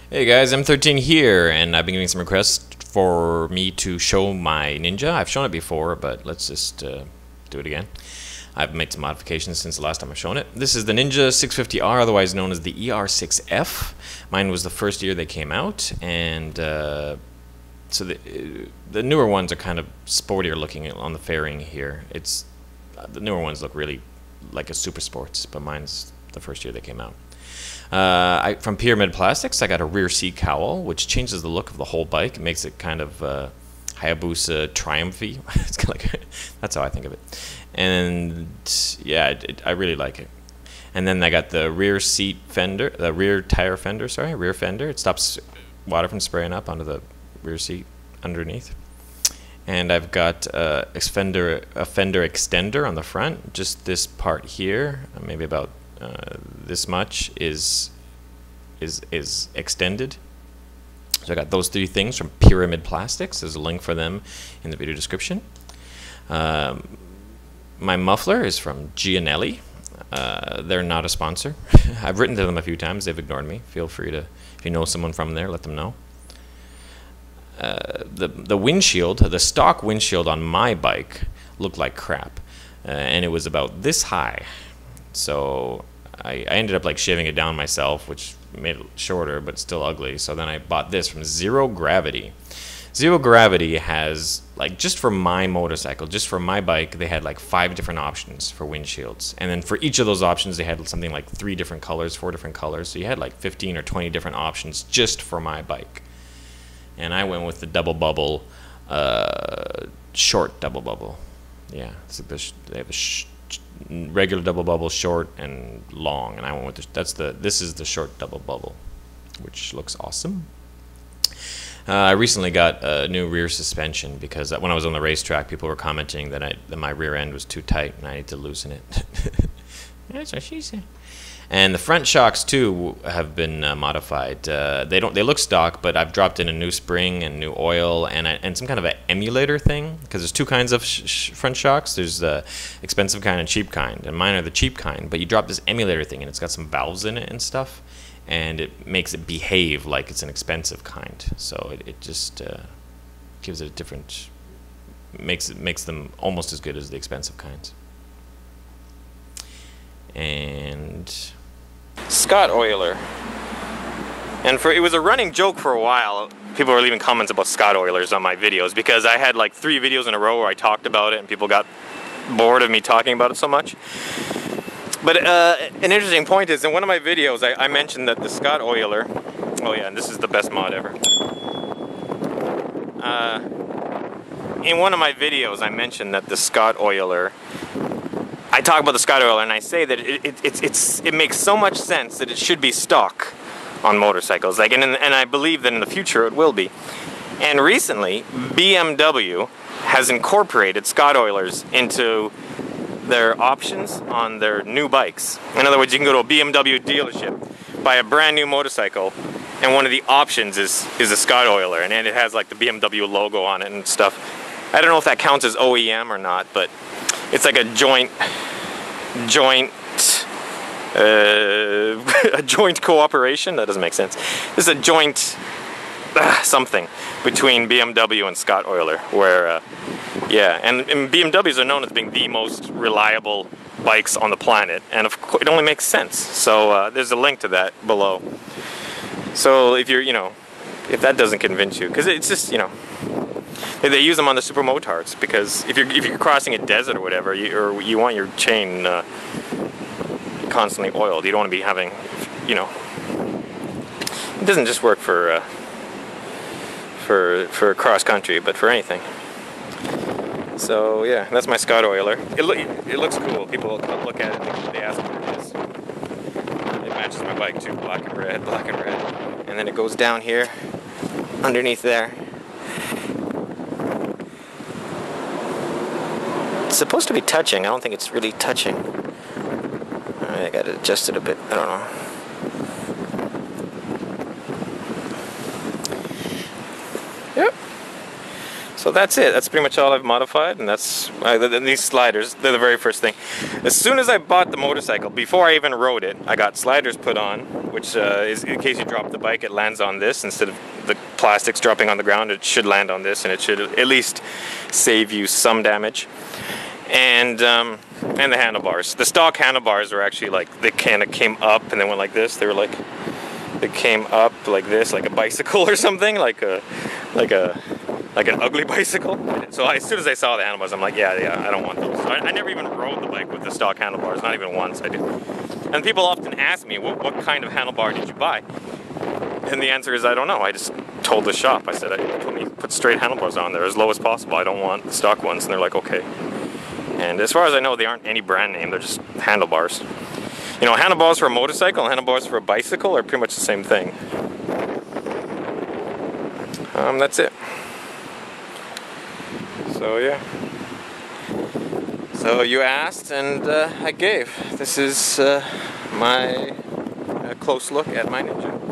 Hey guys, M13 here, and I've been getting some requests for me to show my Ninja. I've shown it before, but let's just do it again. I've made some modifications since the last time I've shown it. This is the Ninja 650R, otherwise known as the ER6F. Mine was the first year they came out, and so the newer ones are kind of sportier looking on the fairing here. The newer ones look really like a Super Sports, but mine's the first year they came out. From Pyramid Plastics, I got a rear seat cowl, which changes the look of the whole bike. It makes it kind of Hayabusa Triumph-y. It's kind of like, that's how I think of it. And yeah, I really like it. And then I got the rear seat fender, the rear tire fender, sorry, rear fender. It stops water from spraying up onto the rear seat underneath. And I've got a fender extender on the front. Just this part here, maybe about this much is extended. So I got those three things from Pyramid Plastics. There's a link for them in the video description. My muffler is from Gianelli. They're not a sponsor. I've written to them a few times. They've ignored me. Feel free to, if you know someone from there, let them know. The windshield, the stock windshield on my bike looked like crap, and it was about this high. So I ended up like shaving it down myself, which made it shorter, but still ugly. So then I bought this from Zero Gravity. Zero Gravity has, like, just for my motorcycle, just for my bike, they had like 5 different options for windshields. And then for each of those options, they had something like 3 different colors, 4 different colors. So you had like 15 or 20 different options just for my bike. And I went with the double bubble, short double bubble. Yeah, they have a regular double bubble, short and long, and I went with this is the short double bubble, which looks awesome. I recently got a new rear suspension because when I was on the racetrack, people were commenting that my rear end was too tight and I need to loosen it. That's what she said. And the front shocks too have been modified. They look stock, but I've dropped in a new spring and new oil and some kind of an emulator thing, because there's 2 kinds of front shocks. There's the expensive kind and cheap kind, and mine are the cheap kind. But you drop this emulator thing, and it's got some valves in it and stuff, and it makes it behave like it's an expensive kind. So it just gives it a different, makes them almost as good as the expensive kinds. And Scott Oiler. And it was a running joke for a while. People were leaving comments about Scott Oilers on my videos because I had like 3 videos in a row where I talked about it and people got bored of me talking about it so much. But an interesting point is, in one of my videos I mentioned that the Scott Oiler, oh yeah, and this is the best mod ever. In one of my videos I mentioned that the Scott Oiler, I talk about the Scott Oiler and I say that it makes so much sense that it should be stock on motorcycles, like, and I believe that in the future it will be. And recently BMW has incorporated Scott Oilers into their options on their new bikes. In other words, you can go to a BMW dealership, buy a brand new motorcycle, and one of the options is a Scott Oiler, and it has like the BMW logo on it and stuff. I don't know if that counts as OEM or not, but it's like a joint cooperation. That doesn't make sense. This is a joint something between BMW and Scott Oiler, where yeah, and BMWs are known as being the most reliable bikes on the planet, and of course it only makes sense. So there's a link to that below. So if you're, if that doesn't convince you, because it's just, they use them on the super motards, because if you're crossing a desert or whatever, you want your chain constantly oiled. You don't want to be having, it doesn't just work for cross country, but for anything. So yeah, that's my Scott Oiler. It looks cool. People look at it and they ask what it is. It matches my bike too, black and red, and then it goes down here, underneath there. It's supposed to be touching. I don't think it's really touching. Alright, I gotta adjust it a bit. I don't know. Yep. So that's it. That's pretty much all I've modified, and that's these sliders. They're the very first thing. As soon as I bought the motorcycle, before I even rode it, I got sliders put on which is in case you drop the bike, it lands on this instead of the plastics dropping on the ground. It should land on this, and it should at least save you some damage. And the handlebars. The stock handlebars are actually like, they kind of came up and then went like this. They were like, they came up like this, like a bicycle or something, like an ugly bicycle. So as soon as I saw the handlebars, I'm like, yeah, I don't want those. So I never even rode the bike with the stock handlebars, not even once. I did. And people often ask me, what kind of handlebar did you buy? And the answer is, I don't know. I just told the shop, I said, put straight handlebars on there as low as possible. I don't want the stock ones. And they're like, okay. And as far as I know, they aren't any brand name. They're just handlebars. You know, handlebars for a motorcycle and handlebars for a bicycle are pretty much the same thing. That's it. So yeah. So you asked and I gave. This is my close look at my Ninja.